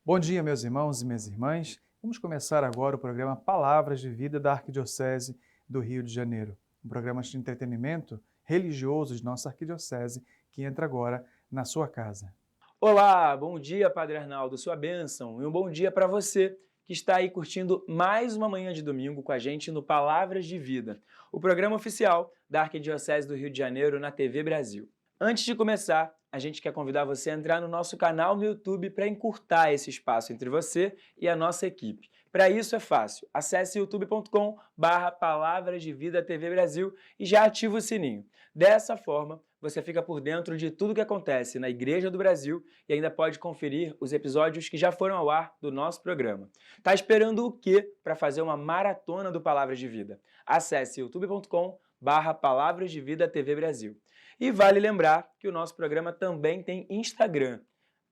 Bom dia, meus irmãos e minhas irmãs. Vamos começar agora o programa Palavras de Vida da Arquidiocese do Rio de Janeiro, um programa de entretenimento religioso de nossa arquidiocese que entra agora na sua casa. Olá, bom dia, Padre Arnaldo, sua bênção, e um bom dia para você que está aí curtindo mais uma manhã de domingo com a gente no Palavras de Vida, o programa oficial da Arquidiocese do Rio de Janeiro na TV Brasil. Antes de começar, a gente quer convidar você a entrar no nosso canal no YouTube para encurtar esse espaço entre você e a nossa equipe. Para isso é fácil, acesse youtube.com/Palavras de Vida TV Brasil e já ativa o sininho. Dessa forma, você fica por dentro de tudo que acontece na Igreja do Brasil e ainda pode conferir os episódios que já foram ao ar do nosso programa. Tá esperando o quê para fazer uma maratona do Palavras de Vida? Acesse youtube.com/Palavras de Vida TV Brasil. E vale lembrar que o nosso programa também tem Instagram.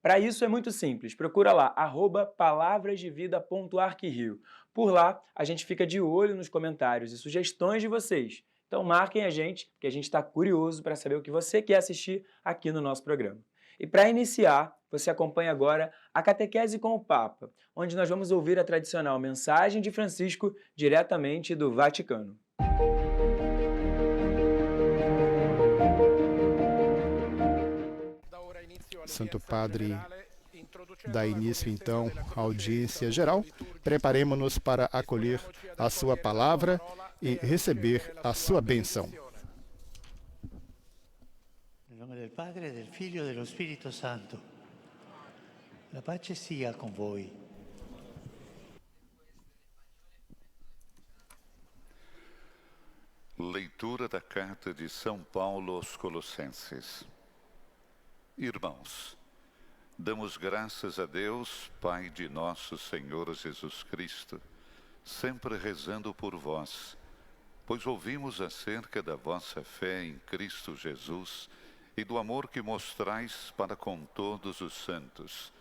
Para isso é muito simples, procura lá, @palavrasdevida.arquirio. Por lá, a gente fica de olho nos comentários e sugestões de vocês. Então marquem a gente, porque a gente está curioso para saber o que você quer assistir aqui no nosso programa. E para iniciar, você acompanha agora a Catequese com o Papa, onde nós vamos ouvir a tradicional mensagem de Francisco diretamente do Vaticano. Santo Padre, dá início então à audiência geral. Preparemo-nos para acolher a sua palavra e receber a sua bênção. Em nome do Padre, do Filho e do Espírito Santo. La pace sia com voi. Leitura da Carta de São Paulo aos Colossenses. Irmãos, damos graças a Deus, Pai de nosso Senhor Jesus Cristo, sempre rezando por vós, pois ouvimos acerca da vossa fé em Cristo Jesus e do amor que mostrais para com todos os santos,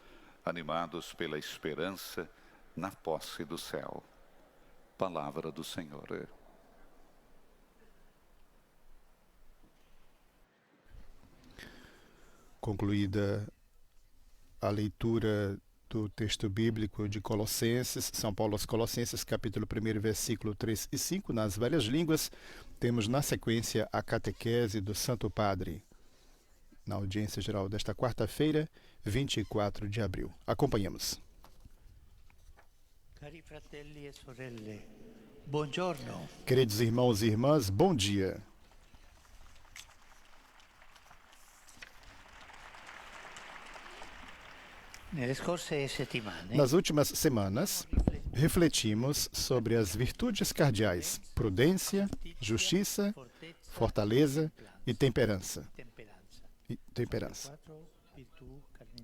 animados pela esperança na posse do céu. Palavra do Senhor. Concluída a leitura do texto bíblico de Colossenses, São Paulo aos Colossenses, capítulo 1, versículo 3 e 5, nas velhas línguas, temos na sequência a catequese do Santo Padre, na audiência geral desta quarta-feira, 24 de abril. Acompanhemos. Cari fratelli e sorelle, buongiorno. Queridos irmãos e irmãs, bom dia. Nas últimas semanas, refletimos sobre as virtudes cardeais: prudência, justiça, fortaleza e temperança.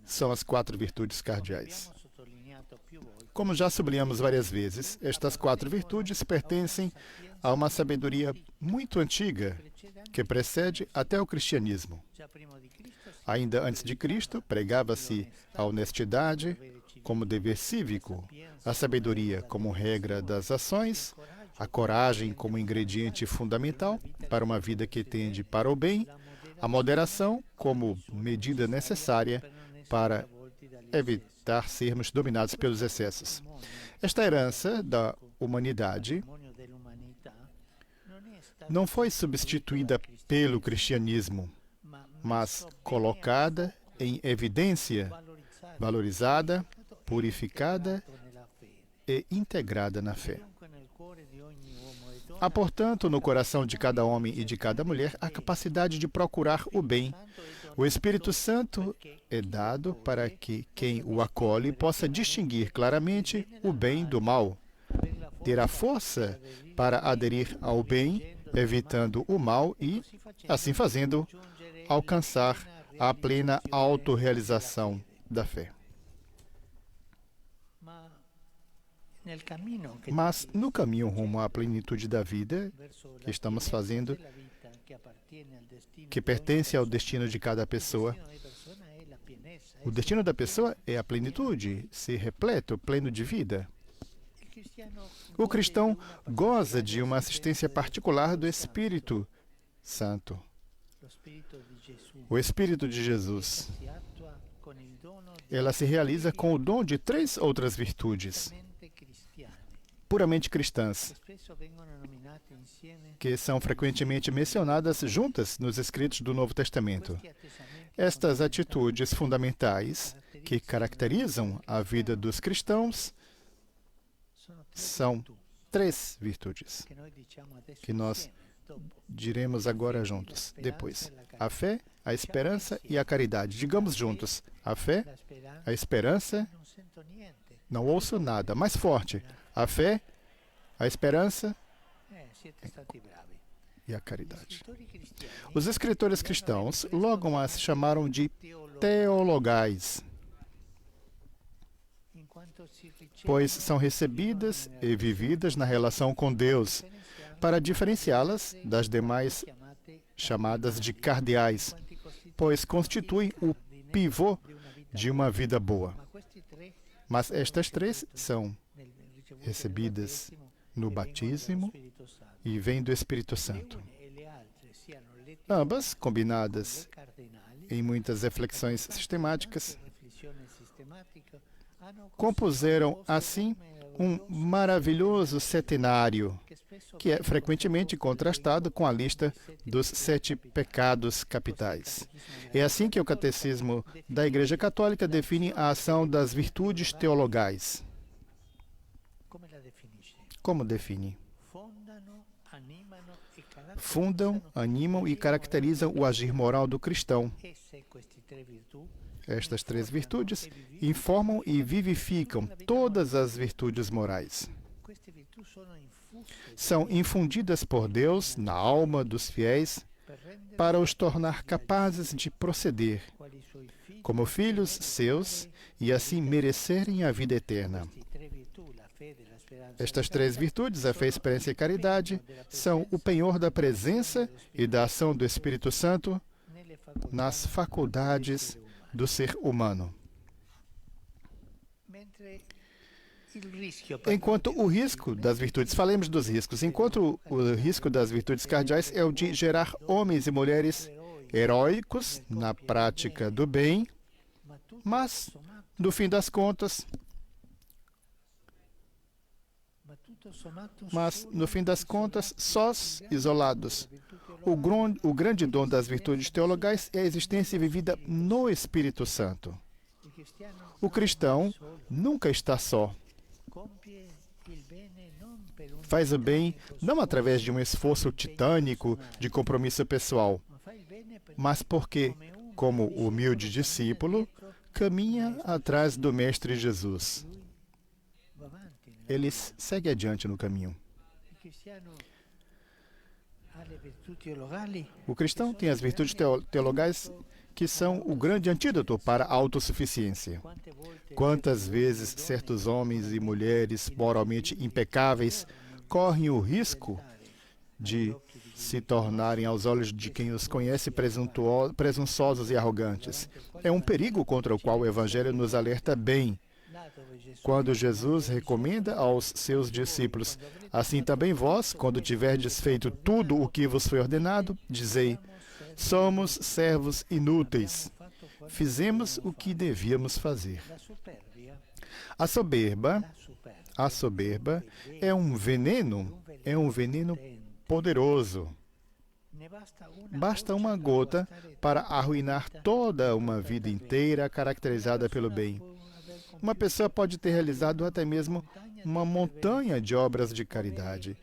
São as 4 virtudes cardeais. Como já sublinhamos várias vezes, estas 4 virtudes pertencem a uma sabedoria muito antiga que precede até o cristianismo. Ainda antes de Cristo, pregava-se a honestidade como dever cívico, a sabedoria como regra das ações, a coragem como ingrediente fundamental para uma vida que tende para o bem, a moderação como medida necessária para evitar sermos dominados pelos excessos. Esta herança da humanidade não foi substituída pelo cristianismo, mas colocada em evidência, valorizada, purificada e integrada na fé. Há, portanto, no coração de cada homem e de cada mulher a capacidade de procurar o bem. O Espírito Santo é dado para que quem o acolhe possa distinguir claramente o bem do mal, ter a força para aderir ao bem, evitando o mal e, assim fazendo, alcançar a plena autorrealização da fé. Mas no caminho rumo à plenitude da vida que estamos fazendo, que pertence ao destino de cada pessoa, o destino da pessoa é a plenitude, ser repleto, pleno de vida. O cristão goza de uma assistência particular do Espírito Santo. O Espírito de Jesus, ela se realiza com o dom de 3 outras virtudes puramente cristãs, que são frequentemente mencionadas juntas nos escritos do Novo Testamento. Estas atitudes fundamentais que caracterizam a vida dos cristãos são 3 virtudes que nós diremos agora juntos, depois. A fé, a esperança e a caridade. Digamos juntos. A fé, a esperança, não ouço nada, mais forte. A fé, a esperança e a caridade. Os escritores cristãos logo as chamaram de teologais, pois são recebidas e vividas na relação com Deus, para diferenciá-las das demais chamadas de cardeais, pois constituem o pivô de uma vida boa. Mas estas 3 são recebidas no batismo e vêm do Espírito Santo. Ambas, combinadas em muitas reflexões sistemáticas, compuseram, assim, um maravilhoso setenário, que é frequentemente contrastado com a lista dos 7 pecados capitais. É assim que o Catecismo da Igreja Católica define a ação das virtudes teologais. Como define? Fundam, animam e caracterizam o agir moral do cristão. Estas 3 virtudes informam e vivificam todas as virtudes morais. São infundidas por Deus na alma dos fiéis para os tornar capazes de proceder como filhos seus e assim merecerem a vida eterna. Estas 3 virtudes, a fé, a esperança e a caridade, são o penhor da presença e da ação do Espírito Santo nas faculdades do ser humano. Enquanto o risco das virtudes, falemos dos riscos, enquanto o risco das virtudes cardeais é o de gerar homens e mulheres heróicos na prática do bem, mas, no fim das contas, sós, isolados. O grande dom das virtudes teologais é a existência vivida no Espírito Santo. O cristão nunca está só. Faz o bem não através de um esforço titânico de compromisso pessoal, mas porque, como humilde discípulo, caminha atrás do Mestre Jesus. Ele segue adiante no caminho. O cristão tem as virtudes teologais que são o grande antídoto para a autossuficiência. Quantas vezes certos homens e mulheres moralmente impecáveis correm o risco de se tornarem, aos olhos de quem os conhece, presunçosos e arrogantes. É um perigo contra o qual o Evangelho nos alerta bem. Quando Jesus recomenda aos seus discípulos: assim também vós, quando tiverdes feito tudo o que vos foi ordenado, dizei: somos servos inúteis. Fizemos o que devíamos fazer. A soberba é um veneno poderoso. Basta uma gota para arruinar toda uma vida inteira caracterizada pelo bem. Uma pessoa pode ter realizado até mesmo uma montanha de obras de caridade.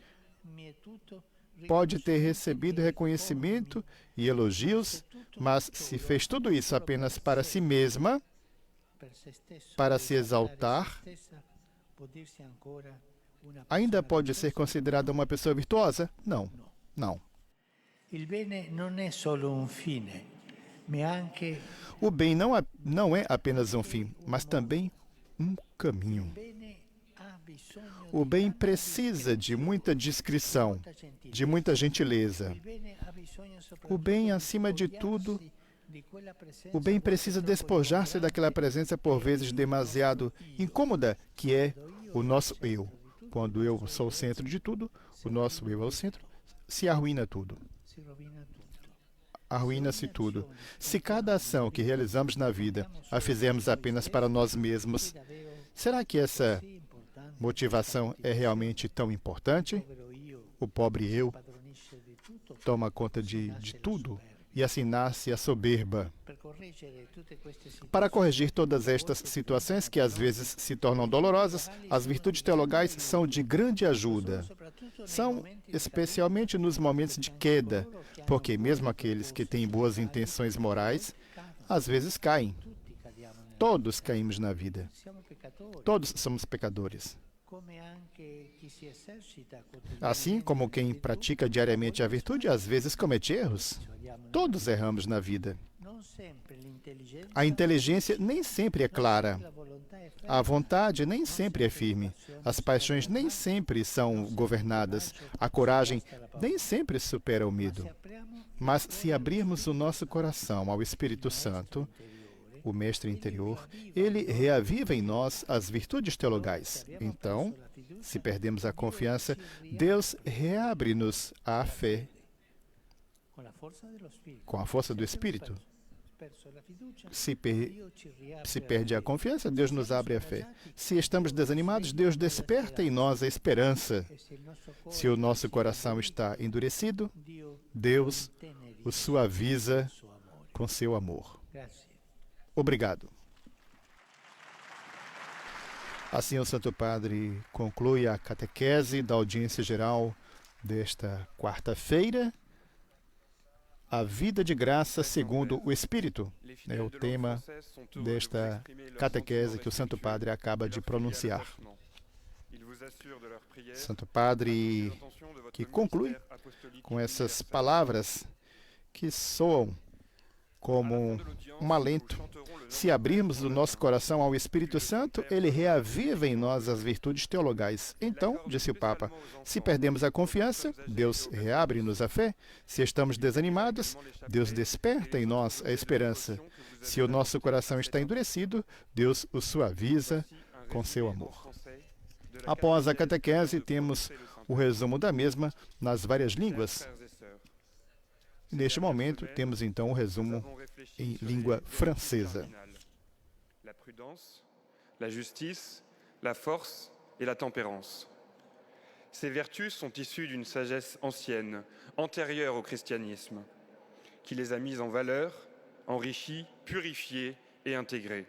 Pode ter recebido reconhecimento e elogios, mas se fez tudo isso apenas para si mesma, para se exaltar, ainda pode ser considerada uma pessoa virtuosa? Não, não. O bem não é apenas um fim, mas também um caminho. O bem precisa de muita discrição, de muita gentileza. O bem, acima de tudo, o bem precisa despojar-se daquela presença por vezes demasiado incômoda, que é o nosso eu. Quando eu sou o centro de tudo, o nosso eu é o centro, se arruína tudo. arruína-se tudo. Se cada ação que realizamos na vida a fizermos apenas para nós mesmos, será que essa motivação é realmente tão importante? O pobre eu toma conta de tudo e assim nasce a soberba. Para corrigir todas estas situações que às vezes se tornam dolorosas, as virtudes teologais são de grande ajuda. São especialmente nos momentos de queda, porque mesmo aqueles que têm boas intenções morais, às vezes caem. Todos caímos na vida. Todos somos pecadores. Assim como quem pratica diariamente a virtude às vezes comete erros. Todos erramos na vida. A inteligência nem sempre é clara. A vontade nem sempre é firme. As paixões nem sempre são governadas. A coragem nem sempre supera o medo. Mas se abrirmos o nosso coração ao Espírito Santo, o Mestre interior, ele reaviva em nós as virtudes teologais. Então, se perdemos a confiança, Deus reabre-nos a fé com a força do Espírito. Se perde a confiança, Deus nos abre a fé. Se estamos desanimados, Deus desperta em nós a esperança. Se o nosso coração está endurecido, Deus o suaviza com seu amor. Obrigado. Assim, o Santo Padre conclui a catequese da audiência geral desta quarta-feira. A vida de graça segundo o Espírito é o tema desta catequese que o Santo Padre acaba de pronunciar. Santo Padre que conclui com essas palavras que soam como um alento. Se abrirmos o nosso coração ao Espírito Santo, ele reaviva em nós as virtudes teologais. Então, disse o Papa, se perdemos a confiança, Deus reabre-nos a fé. Se estamos desanimados, Deus desperta em nós a esperança. Se o nosso coração está endurecido, Deus o suaviza com seu amor. Após a catequese, temos o resumo da mesma nas várias línguas. Neste momento, temos então o resumo em língua francesa. La prudence, la justice, la force et la tempérance. Ces vertus sont issues d'une sagesse ancienne, antérieure au christianisme, qui les a mises en valeur, enrichies, purifiées et intégrées.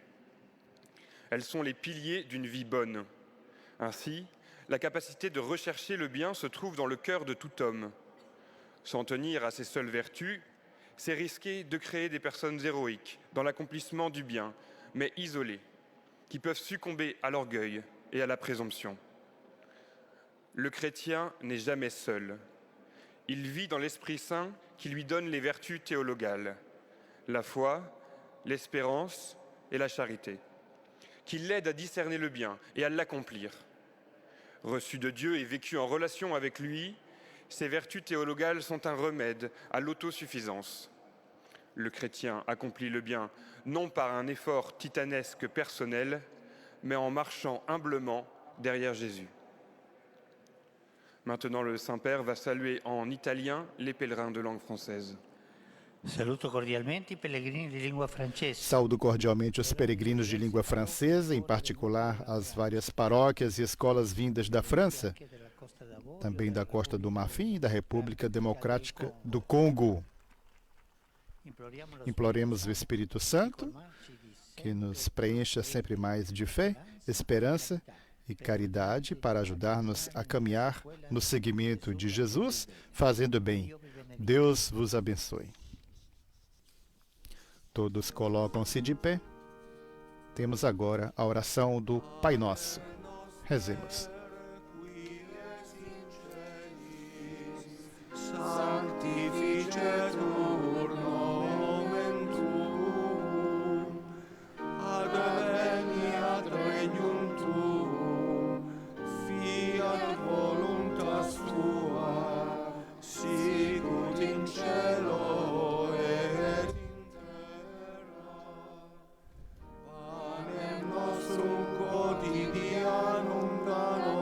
Elles sont les piliers d'une vie bonne. Ainsi, la capacité de rechercher le bien se trouve dans le cœur de tout homme. S'en tenir à ces seules vertus, c'est risquer de créer des personnes héroïques dans l'accomplissement du bien, mais isolées, qui peuvent succomber à l'orgueil et à la présomption. Le chrétien n'est jamais seul. Il vit dans l'Esprit Saint qui lui donne les vertus théologales, la foi, l'espérance et la charité, qui l'aident à discerner le bien et à l'accomplir. Reçues de Dieu et vécues en relation avec lui, ces vertus théologales sont un remède à l'autosuffisance. Le chrétien accomplit le bien non par un effort titanesque personnel, mais en marchant humblement derrière Jésus. Maintenant, le Saint-Père va saluer en italien les pèlerins de langue française. Saluto cordialmente i pellegrini di lingua francese. Saúdo cordialmente os peregrinos de língua francesa, em particular as várias paróquias e escolas vindas da França, também da Costa do Marfim e da República Democrática do Congo. Imploremos o Espírito Santo, que nos preencha sempre mais de fé, esperança e caridade para ajudar-nos a caminhar no seguimento de Jesus, fazendo bem. Deus vos abençoe. Todos colocam-se de pé. Temos agora a oração do Pai Nosso. Rezemos. Sanctificetur nomen tuum, adveniat regnum tuum, fiat voluntas tua, sicut in cielo et in terra. Panem nostrum quotidianum da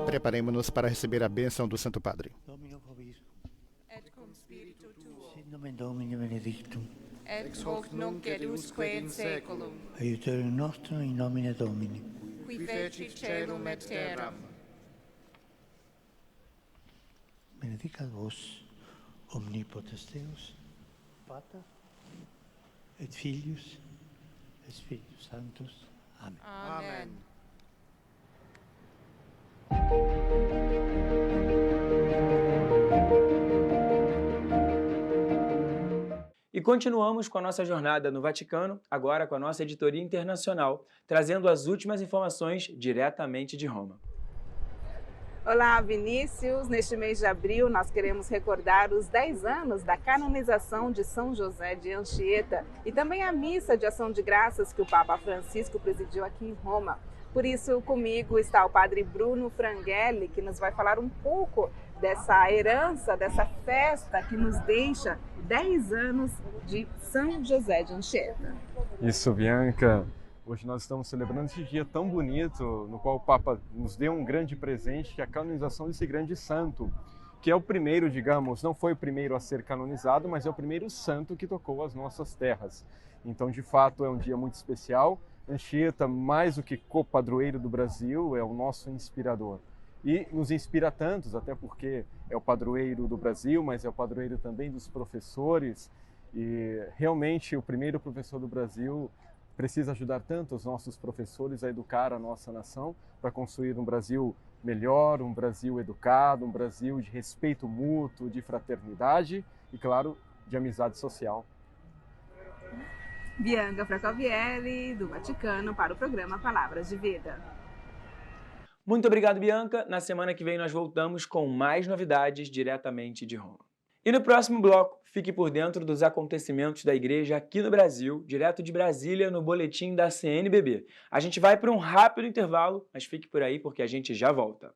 Preparemos-nos para receber a bênção do Santo Padre. Domino vobiscum. Et cum spiritu tuo, Sit nomen Domini benedictum. et hoc nunc et usque in saeculum, Aiuterium nostrum in nomine Domini. qui feci caelum et terram. Benedicat vos omnipotens Deus, Pater et Filius et Spiritus Sanctus. Amen. Amen. E continuamos com a nossa jornada no Vaticano, agora com a nossa editoria internacional, trazendo as últimas informações diretamente de Roma. Olá, Vinícius. Neste mês de abril, nós queremos recordar os 10 anos da canonização de São José de Anchieta e também a missa de ação de graças que o Papa Francisco presidiu aqui em Roma. Por isso, comigo está o padre Bruno Franghelli, que nos vai falar um pouco dessa herança, dessa festa que nos deixa 10 anos de São José de Anchieta. Isso, Bianca. Hoje nós estamos celebrando esse dia tão bonito, no qual o Papa nos deu um grande presente, que é a canonização desse grande santo, que é o primeiro, digamos, não foi o primeiro a ser canonizado, mas é o primeiro santo que tocou as nossas terras. Então, de fato, é um dia muito especial. Anchieta, mais do que copadroeiro do Brasil, é o nosso inspirador. E nos inspira tantos, até porque é o padroeiro do Brasil, mas é o padroeiro também dos professores. E realmente o primeiro professor do Brasil precisa ajudar tanto os nossos professores a educar a nossa nação para construir um Brasil melhor, um Brasil educado, um Brasil de respeito mútuo, de fraternidade e, claro, de amizade social. Bianca Fracovielli, do Vaticano, para o programa Palavras de Vida. Muito obrigado, Bianca. Na semana que vem nós voltamos com mais novidades diretamente de Roma. E no próximo bloco, fique por dentro dos acontecimentos da igreja aqui no Brasil, direto de Brasília, no boletim da CNBB. A gente vai para um rápido intervalo, mas fique por aí porque a gente já volta.